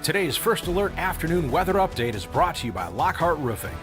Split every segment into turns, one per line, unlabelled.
Today's First Alert afternoon weather update is brought to you by Lockhart Roofing.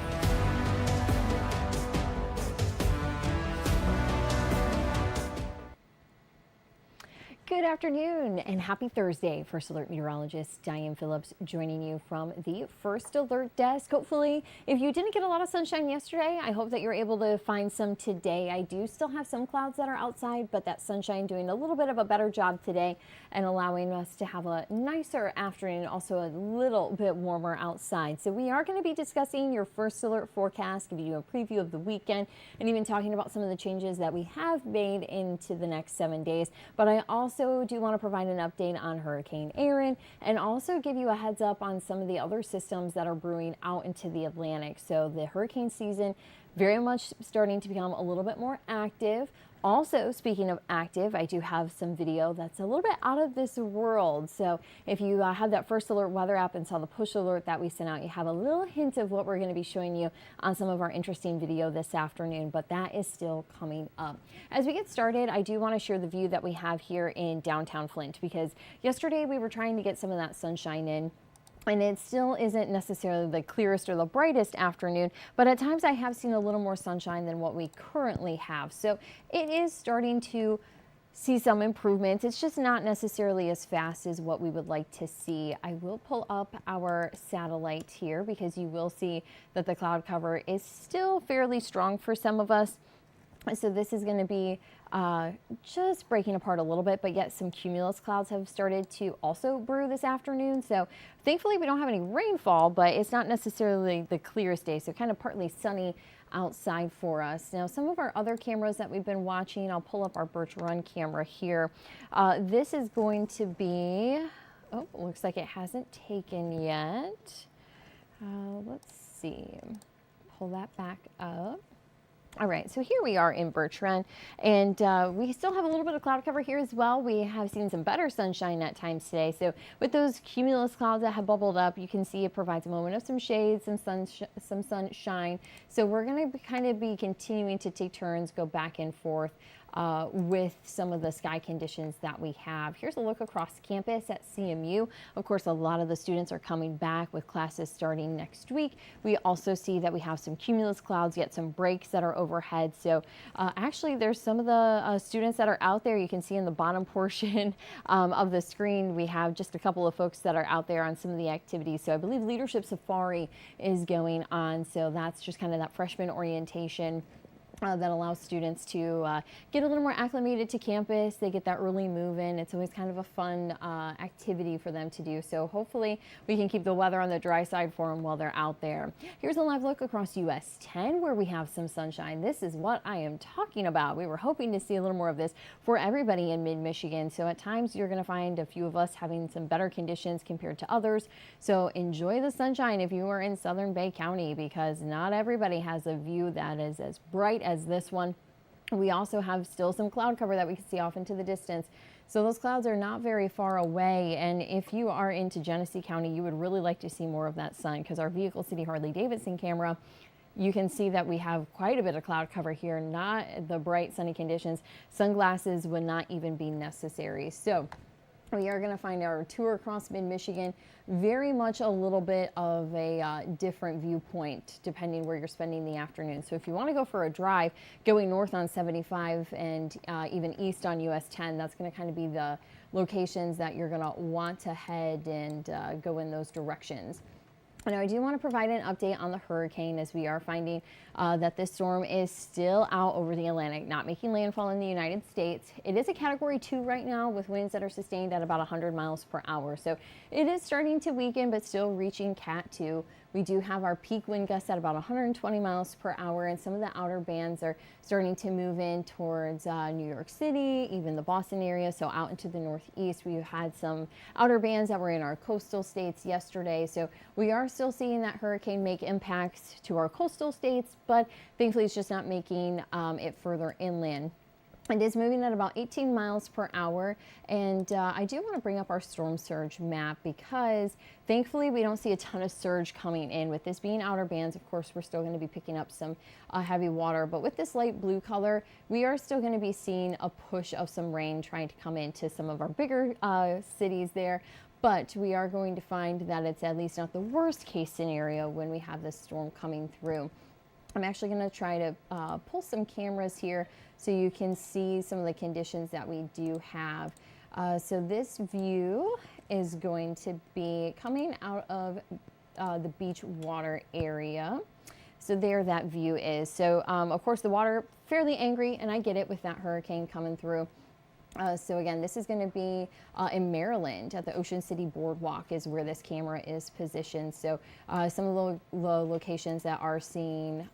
Good afternoon and happy Thursday. First Alert meteorologist Diane Phillips joining you from the First Alert desk. Hopefully, if you didn't get a lot of sunshine yesterday, I hope that you're able to find some today. I do still have some clouds that are outside, but that sunshine doing a little bit of a better job today and allowing us to have a nicer afternoon, also a little bit warmer outside. So we are going to be discussing your First Alert forecast, giving you a preview of the weekend, and even talking about some of the changes that we have made into the next 7 days. But I also do want to provide an update on Hurricane Erin and also give you a heads up on some of the other systems that are brewing out into the Atlantic. So the hurricane season very much starting to become a little bit more active. Also, speaking of active, I do have some video that's a little bit out of this world. So if you have that First Alert weather app and saw the push alert that we sent out, you have a little hint of what we're going to be showing you on some of our interesting video this afternoon, but that is still coming up. As we get started, I do want to share the view that we have here in downtown Flint, because yesterday we were trying to get some of that sunshine in. And it still isn't necessarily the clearest or the brightest afternoon, but at times I have seen a little more sunshine than what we currently have. So it is starting to see some improvements. It's just not necessarily as fast as what we would like to see. I will pull up our satellite here because you will see that the cloud cover is still fairly strong for some of us. So this is going to be just breaking apart a little bit, but yet some cumulus clouds have started to also brew this afternoon. So thankfully we don't have any rainfall, but it's not necessarily the clearest day. So kind of partly sunny outside for us. Now, some of our other cameras that we've been watching, I'll pull up our Birch Run camera here. This is going to be, oh, looks like it hasn't taken yet. Let's see, pull that back up. All right, so here we are in Birch Run, and we still have a little bit of cloud cover here as well. We have seen some better sunshine at times today. So with those cumulus clouds that have bubbled up, you can see it provides a moment of some shade, some sunshine. So we're going to kind of be continuing to take turns, go back and forth with some of the sky conditions that we have. Here's a look across campus at CMU. Of course, a lot of the students are coming back with classes starting next week. We also see that we have some cumulus clouds, yet some breaks that are overhead. So actually, there's some of the students that are out there. You can see in the bottom portion of the screen, we have just a couple of folks that are out there on some of the activities. So I believe Leadership Safari is going on. So that's just kind of that freshman orientation that allows students to get a little more acclimated to campus. They get that early move in. It's always kind of a fun activity for them to do. So hopefully we can keep the weather on the dry side for them while they're out there. Here's a live look across US 10 where we have some sunshine. This is what I am talking about. We were hoping to see a little more of this for everybody in mid-Michigan. So at times you're going to find a few of us having some better conditions compared to others. So enjoy the sunshine if you are in Southern Bay County, because not everybody has a view that is as bright as this one. We also have still some cloud cover that we can see off into the distance. So those clouds are not very far away. And if you are into Genesee County, you would really like to see more of that sun, because our Vehicle City Harley-Davidson camera, you can see that we have quite a bit of cloud cover here, not the bright sunny conditions. Sunglasses would not even be necessary. So we are going to find our tour across mid-Michigan very much a little bit of a different viewpoint depending where you're spending the afternoon. So if you want to go for a drive going north on 75 and even east on US 10, that's going to kind of be the locations that you're going to want to head and go in those directions. Now, I do want to provide an update on the hurricane, as we are finding that this storm is still out over the Atlantic, not making landfall in the United States. It is a Category 2 right now with winds that are sustained at about 100 miles per hour. So it is starting to weaken, but still reaching Cat 2. We do have our peak wind gusts at about 120 miles per hour, and some of the outer bands are starting to move in towards New York City, even the Boston area, so out into the northeast. We've had some outer bands that were in our coastal states yesterday, so we are still seeing that hurricane make impacts to our coastal states, but thankfully it's just not making it further inland. It is moving at about 18 miles per hour, and I do want to bring up our storm surge map, because thankfully we don't see a ton of surge coming in. With this being outer bands, of course, we're still going to be picking up some heavy water, but with this light blue color, we are still going to be seeing a push of some rain trying to come into some of our bigger cities there. but we are going to find that it's at least not the worst case scenario when we have this storm coming through. I'm actually going to try to pull some cameras here so you can see some of the conditions that we do have. So this view is going to be coming out of the beach water area. So there that view is. So of course the water fairly angry, and I get it with that hurricane coming through. So again, this is going to be in Maryland at the Ocean City Boardwalk is where this camera is positioned. So some of the locations that are seeing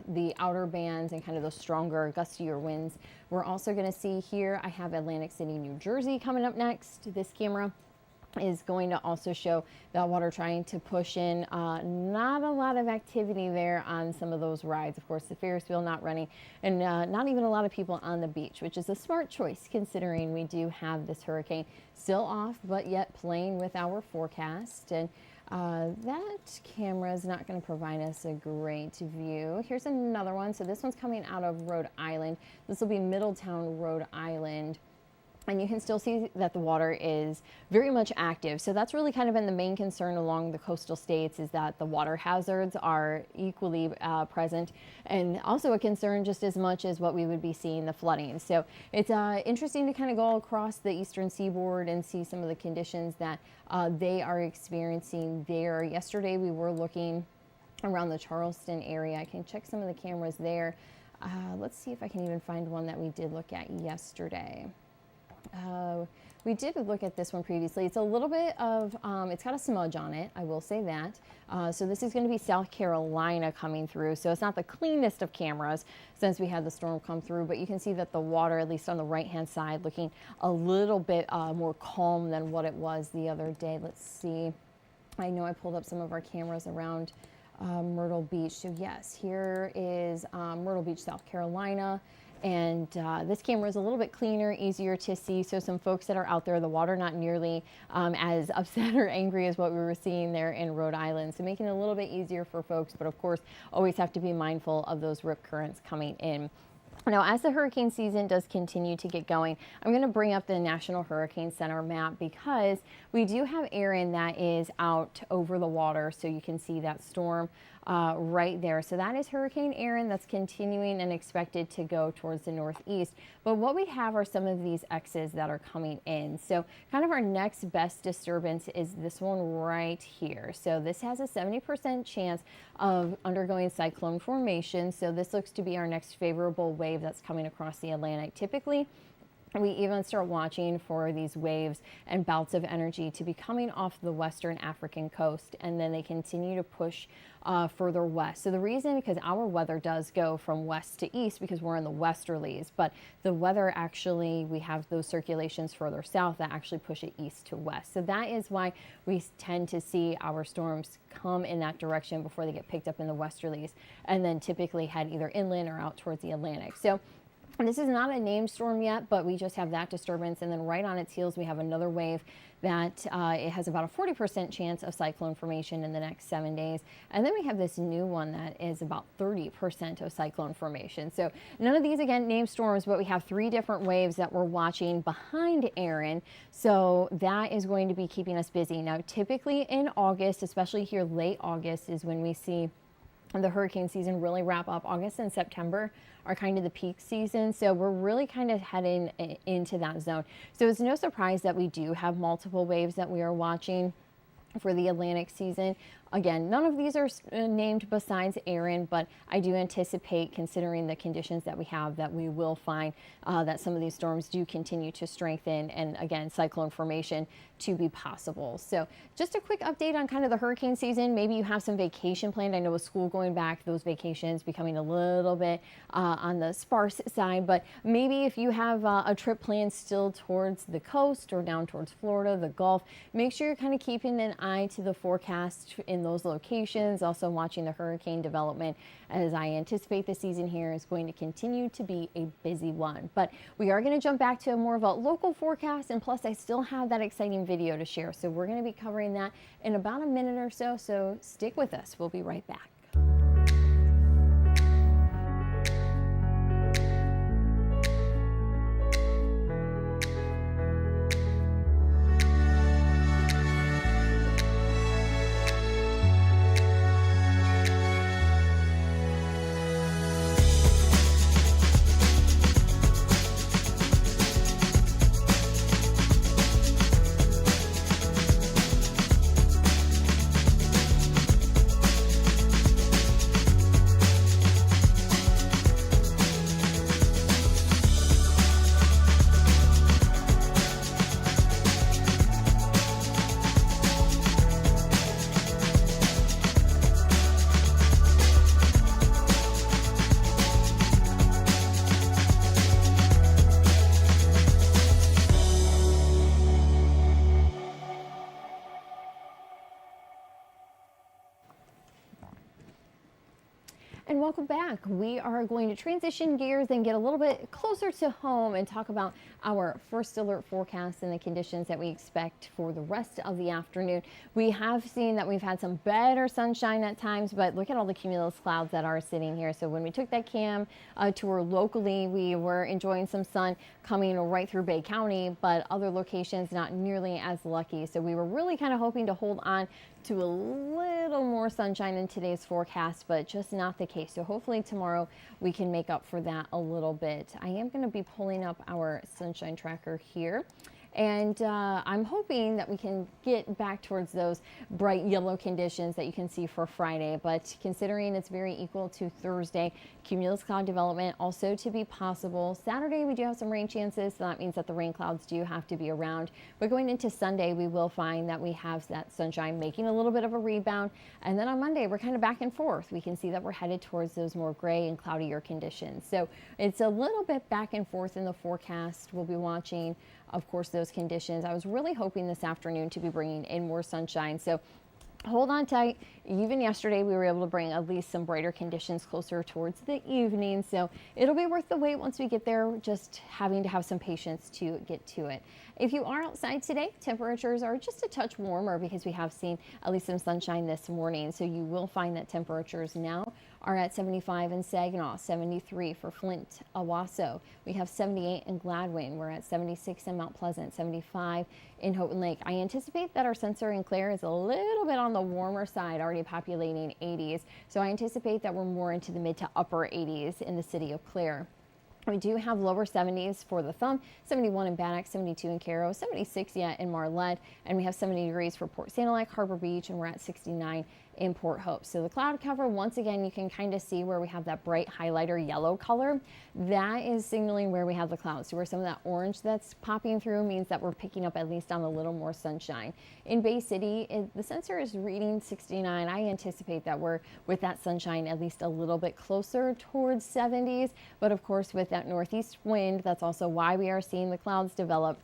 the outer bands and kind of those stronger, gustier winds. We're also going to see here, I have Atlantic City, New Jersey coming up next. This camera is going to also show that water trying to push in. Not a lot of activity there on some of those rides. Of course, the Ferris wheel not running, and not even a lot of people on the beach, which is a smart choice considering we do have this hurricane still off, but yet playing with our forecast. And that camera is not going to provide us a great view. Here's another one. So this one's coming out of Rhode Island. This will be Middletown, Rhode Island. And you can still see that the water is very much active. So that's really kind of been the main concern along the coastal states, is that the water hazards are equally present, and also a concern just as much as what we would be seeing the flooding. So it's interesting to kind of go across the eastern seaboard and see some of the conditions that they are experiencing there. Yesterday we were looking around the Charleston area. I can check some of the cameras there. Let's see if I can even find one that we did look at yesterday. We did look at this one previously. It's a little bit of, it's got a smudge on it, I will say that. So this is going to be South Carolina coming through. So it's not the cleanest of cameras since we had the storm come through, but you can see that the water, at least on the right-hand side, looking a little bit more calm than what it was the other day. Let's see. I know I pulled up some of our cameras around Myrtle Beach. So yes, here is Myrtle Beach, South Carolina. And this camera is a little bit cleaner, easier to see. So some folks that are out there, the water not nearly as upset or angry as what we were seeing there in Rhode Island. So making it a little bit easier for folks, but of course, always have to be mindful of those rip currents coming in. Now, as the hurricane season does continue to get going, I'm going to bring up the National Hurricane Center map because we do have Erin that is out over the water. So you can see that storm right there. So that is Hurricane Erin that's continuing and expected to go towards the northeast. But what we have are some of these X's that are coming in. So kind of our next best disturbance is this one right here. So this has a 70% chance of undergoing cyclone formation. So this looks to be our next favorable wave that's coming across the Atlantic. Typically, we even start watching for these waves and bouts of energy to be coming off the western African coast, and then they continue to push further west. So the reason, because our weather does go from west to east because we're in the westerlies, but the weather actually, we have those circulations further south that actually push it east to west. So that is why we tend to see our storms come in that direction before they get picked up in the westerlies, and then typically head either inland or out towards the Atlantic. So this is not a named storm yet, but we just have that disturbance, and then right on its heels we have another wave that it has about a 40% chance of cyclone formation in the next 7 days. And then we have this new one that is about 30% of cyclone formation. So none of these, again, named storms, but we have 3 different waves that we're watching behind Erin. So that is going to be keeping us busy. Now, typically in August, especially here late August, is when we see the hurricane season really wrap up. August and September are kind of the peak season. So we're really kind of heading into that zone. So it's no surprise that we do have multiple waves that we are watching for the Atlantic season. Again, none of these are named besides Erin, but I do anticipate, considering the conditions that we have, that we will find that some of these storms do continue to strengthen, and again, cyclone formation to be possible. So just a quick update on kind of the hurricane season. Maybe you have some vacation planned. I know with school going back, those vacations becoming a little bit on the sparse side, but maybe if you have a trip planned still towards the coast or down towards Florida, the Gulf, make sure you're kind of keeping an eye to the forecast in those locations. Also watching the hurricane development, as I anticipate the season here is going to continue to be a busy one. But we are going to jump back to more of a local forecast, and plus I still have that exciting video to share. So we're going to be covering that in about a minute or so. So stick with us. We'll be right back. and welcome back. We are going to transition gears and get a little bit closer to home and talk about our first alert forecast and the conditions that we expect for the rest of the afternoon. We have seen that we've had some better sunshine at times, but look at all the cumulus clouds that are sitting here. So when we took that cam tour locally, we were enjoying some sun coming right through Bay County, but other locations not nearly as lucky. So we were really kind of hoping to hold on to a little more sunshine in today's forecast, but just not the case. So hopefully tomorrow we can make up for that a little bit. I am going to be pulling up our sunshine tracker here. And I'm hoping that we can get back towards those bright yellow conditions that you can see for Friday. But considering it's very equal to Thursday, cumulus cloud development also to be possible. Saturday, we do have some rain chances, so that means that the rain clouds do have to be around. But going into Sunday, we will find that we have that sunshine making a little bit of a rebound. And then on Monday, we're kind of back and forth. We can see that we're headed towards those more gray and cloudier conditions. So it's a little bit back and forth in the forecast. We'll be watching, of course, those conditions. I was really hoping this afternoon to be bringing in more sunshine. So hold on tight. Even yesterday, we were able to bring at least some brighter conditions closer towards the evening. So it'll be worth the wait once we get there, just having to have some patience to get to it. If you are outside today, temperatures are just a touch warmer because we have seen at least some sunshine this morning. So you will find that temperatures now are at 75 in Saginaw, 73 for Flint, Owasso. We have 78 in Gladwin. We're at 76 in Mount Pleasant, 75 in Houghton Lake. I anticipate that our sensor in Clare is a little bit on the warmer side, already populating 80s. So I anticipate that we're more into the mid to upper 80s in the city of Clare. We do have lower 70s for the Thumb, 71 in Bannock, 72 in Caro, 76 yet in Marlette, and we have 70 degrees for Port St. Alec, Harbor Beach, and we're at 69 in Port Hope. So the cloud cover, once again, you can kind of see where we have that bright highlighter yellow color. That is signaling where we have the clouds. So where some of that orange that's popping through means that we're picking up at least on a little more sunshine. In Bay City, the sensor is reading 69. I anticipate that we're with that sunshine at least a little bit closer towards 70s. But of course, with that northeast wind, that's also why we are seeing the clouds develop.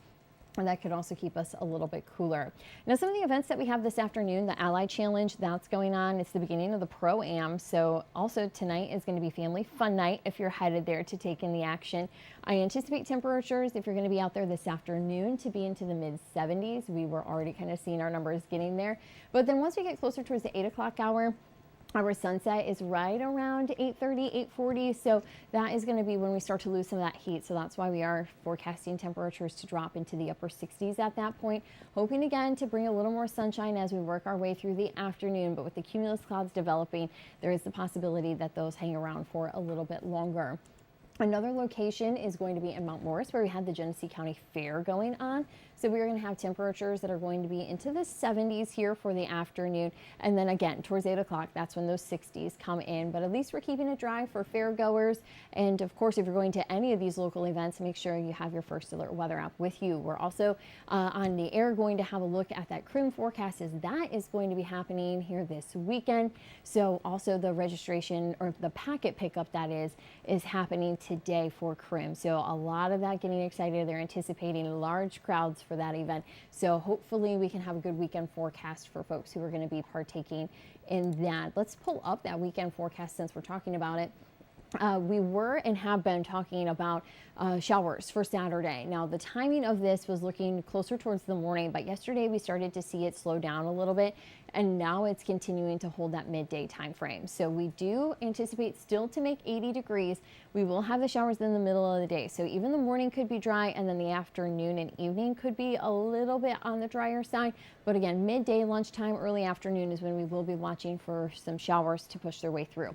And that could also keep us a little bit cooler. Now, some of the events that we have this afternoon, the Ally Challenge, that's going on. It's the beginning of the Pro-Am. So also tonight is going to be Family Fun Night if you're headed there to take in the action. I anticipate temperatures, if you're going to be out there this afternoon, to be into the mid 70s. We were already kind of seeing our numbers getting there. But then once we get closer towards the 8 o'clock hour, our sunset is right around 8:30, 8:40, so that is going to be when we start to lose some of that heat. So that's why we are forecasting temperatures to drop into the upper 60s at that point, hoping again to bring a little more sunshine as we work our way through the afternoon. But with the cumulus clouds developing, there is the possibility that those hang around for a little bit longer. Another location is going to be in Mount Morris, where we had the Genesee County Fair going on. So we're going to have temperatures that are going to be into the 70s here for the afternoon. And then again, towards 8 o'clock, that's when those 60s come in. But at least we're keeping it dry for fair goers. And of course, if you're going to any of these local events, make sure you have your First Alert weather app with you. We're also on the air going to have a look at that CRIM forecast, as that is going to be happening here this weekend. So also the registration, or the packet pickup that is happening today for CRIM. So a lot of that getting excited. They're anticipating large crowds for that event. So hopefully we can have a good weekend forecast for folks who are going to be partaking in that. Let's pull up that weekend forecast since we're talking about it. We were and have been talking about showers for Saturday. Now, the timing of this was looking closer towards the morning, but yesterday we started to see it slow down a little bit, and now it's continuing to hold that midday time frame. So we do anticipate still to make 80 degrees. We will have the showers in the middle of the day. So even the morning could be dry, and then the afternoon and evening could be a little bit on the drier side. But again, midday, lunchtime, early afternoon is when we will be watching for some showers to push their way through.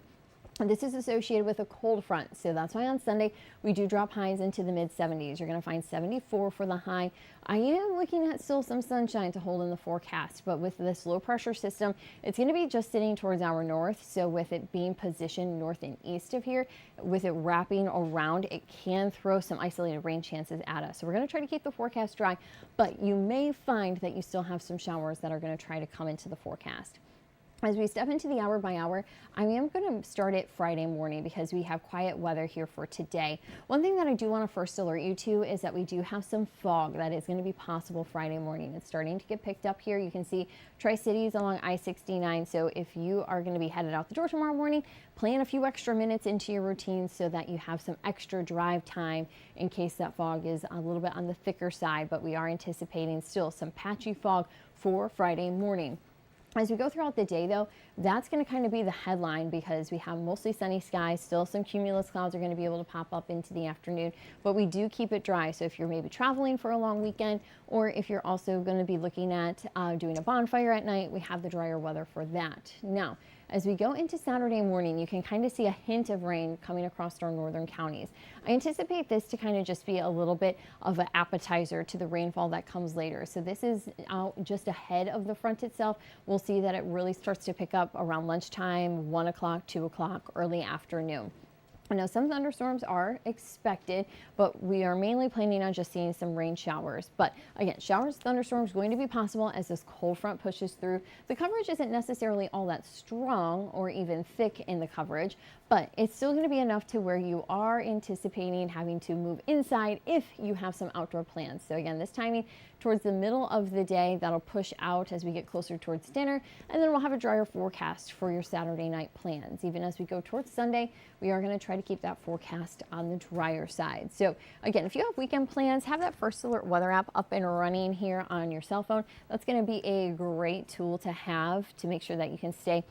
And this is associated with a cold front, so that's why on Sunday we do drop highs into the mid 70s. You're going to find 74 for the high. I am looking at still some sunshine to hold in the forecast, but with this low pressure system, it's going to be just sitting towards our north. So with it being positioned north and east of here, with it wrapping around, it can throw some isolated rain chances at us. So we're going to try to keep the forecast dry, but you may find that you still have some showers that are going to try to come into the forecast. As we step into the hour by hour, I am going to start it Friday morning because we have quiet weather here for today. One thing that I do want to first alert you to is that we do have some fog that is going to be possible Friday morning. It's starting to get picked up here. You can see Tri-Cities along I-69. So if you are going to be headed out the door tomorrow morning, plan a few extra minutes into your routine so that you have some extra drive time in case that fog is a little bit on the thicker side. But we are anticipating still some patchy fog for Friday morning. As we go throughout the day, though, that's going to kind of be the headline because we have mostly sunny skies. Still some cumulus clouds are going to be able to pop up into the afternoon, but we do keep it dry. So if you're maybe traveling for a long weekend, or if you're also going to be looking at doing a bonfire at night, we have the drier weather for that. Now, as we go into Saturday morning, you can kind of see a hint of rain coming across our northern counties. I anticipate this to kind of just be a little bit of an appetizer to the rainfall that comes later. So this is out just ahead of the front itself. We'll see that it really starts to pick up around lunchtime, 1 o'clock, 2 o'clock, early afternoon. Now, some thunderstorms are expected, but we are mainly planning on just seeing some rain showers. But again, showers, thunderstorms going to be possible as this cold front pushes through. The coverage isn't necessarily all that strong or even thick in the coverage, but it's still going to be enough to where you are anticipating having to move inside if you have some outdoor plans. So again, this timing towards the middle of the day, that'll push out as we get closer towards dinner, and then we'll have a drier forecast for your Saturday night plans. Even as we go towards Sunday, we are going to try to keep that forecast on the drier side. So again, if you have weekend plans, have that First Alert weather app up and running here on your cell phone. That's going to be a great tool to have to make sure that you can stay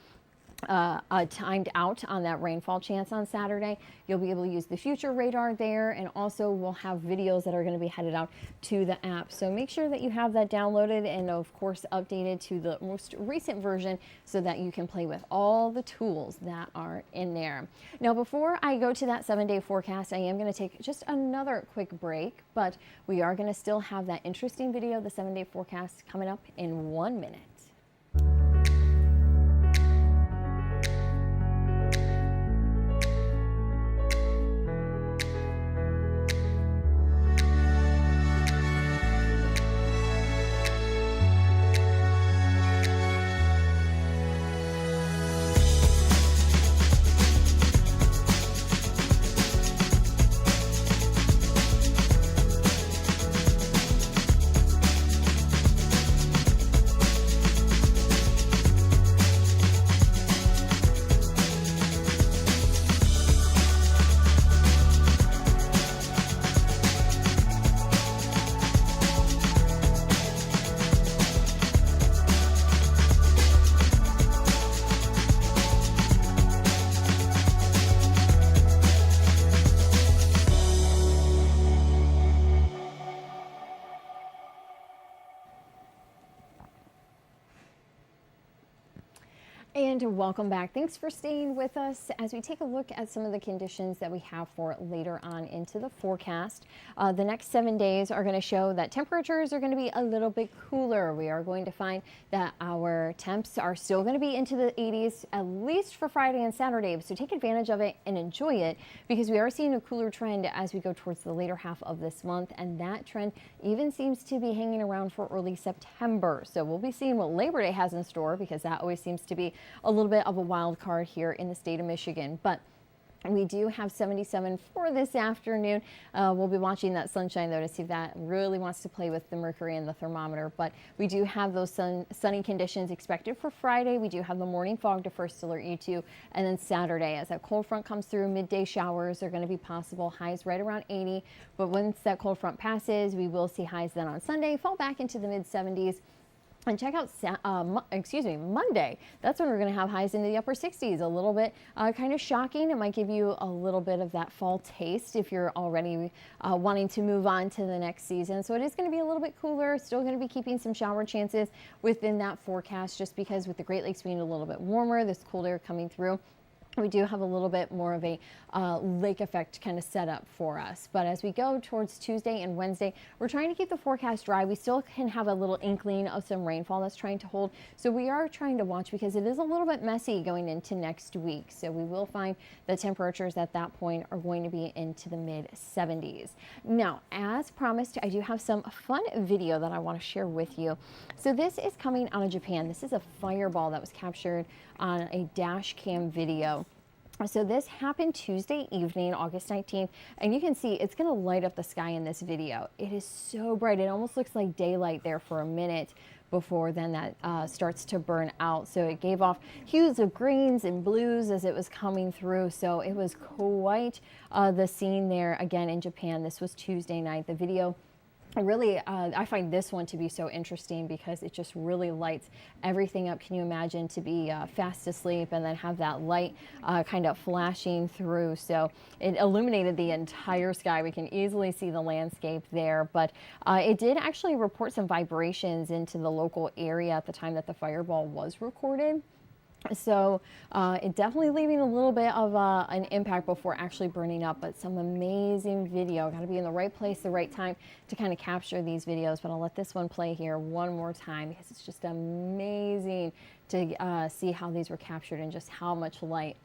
timed out on that rainfall chance on Saturday. You'll be able to use the future radar there, and also we'll have videos that are going to be headed out to the app. So make sure that you have that downloaded and of course updated to the most recent version so that you can play with all the tools that are in there. Now, before I go to that 7-day forecast, I am going to take just another quick break, but we are going to still have that interesting video, the 7-day forecast, coming up in 1 minute. And welcome back. Thanks for staying with us as we take a look at some of the conditions that we have for later on into the forecast. The next 7 days are going to show that temperatures are going to be a little bit cooler. We are going to find that our temps are still going to be into the 80s, at least for Friday and Saturday. So take advantage of it and enjoy it, because we are seeing a cooler trend as we go towards the later half of this month. And that trend even seems to be hanging around for early September. So we'll be seeing what Labor Day has in store, because that always seems to be a little bit of a wild card here in the state of Michigan. But we do have 77 for this afternoon. We'll be watching that sunshine, though, to see if that really wants to play with the mercury and the thermometer. But we do have those sunny conditions expected for Friday. We do have the morning fog to first alert you to. And then Saturday, as that cold front comes through, midday showers are going to be possible. Highs right around 80. But once that cold front passes, we will see highs then on Sunday fall back into the mid 70s. And check out Monday. That's when we're going to have highs into the upper 60s. A little bit kind of shocking. It might give you a little bit of that fall taste if you're already wanting to move on to the next season. So it is going to be a little bit cooler. Still going to be keeping some shower chances within that forecast, just because with the Great Lakes being a little bit warmer, this cold air coming through, we do have a little bit more of a lake effect kind of setup for us. But as we go towards Tuesday and Wednesday, we're trying to keep the forecast dry. We still can have a little inkling of some rainfall that's trying to hold. So we are trying to watch because it is a little bit messy going into next week. So we will find the temperatures at that point are going to be into the mid 70s. Now, as promised, I do have some fun video that I want to share with you. So this is coming out of Japan. This is a fireball that was captured on a dash cam video. So this happened Tuesday evening, August 19th, and you can see it's going to light up the sky in this video. It is so bright. It almost looks like daylight there for a minute before then that starts to burn out. So it gave off hues of greens and blues as it was coming through. So it was quite the scene there again in Japan. This was Tuesday night. The video I find this one to be so interesting because it just really lights everything up. Can you imagine to be fast asleep and then have that light kind of flashing through? So it illuminated the entire sky. We can easily see the landscape there, but it did actually report some vibrations into the local area at the time that the fireball was recorded. So it definitely leaving a little bit of an impact before actually burning up, but some amazing video. Got to be in the right place, the right time to kind of capture these videos. But I'll let this one play here one more time because it's just amazing to see how these were captured and just how much light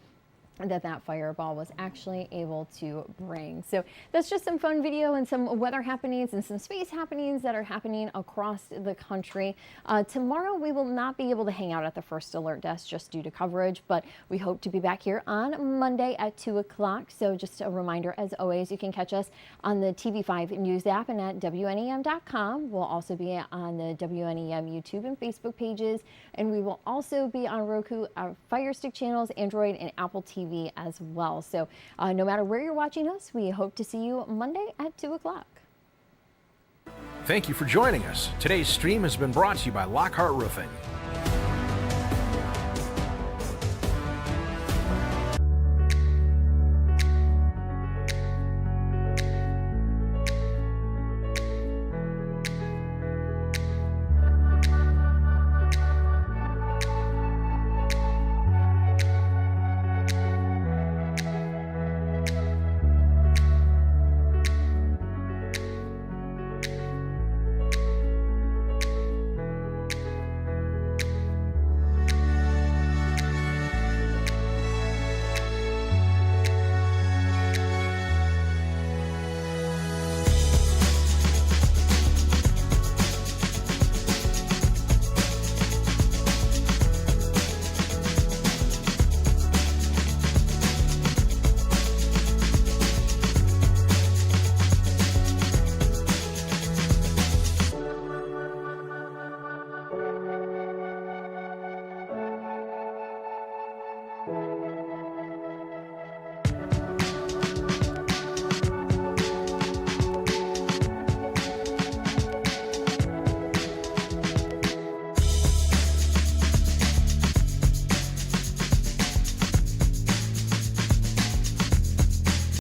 that fireball was actually able to bring. So that's just some fun video and some weather happenings and some space happenings that are happening across the country. Tomorrow we will not be able to hang out at the First Alert Desk just due to coverage, but we hope to be back here on Monday at 2 o'clock. So just a reminder, as always, you can catch us on the TV5 News app and at WNEM.com. We'll also be on the WNEM YouTube and Facebook pages, and we will also be on Roku, our Fire Stick channels, Android, and Apple TV as well. So no matter where you're watching us, we hope to see you Monday at 2 o'clock.
Thank you for joining us. Today's stream has been brought to you by Lockhart Roofing.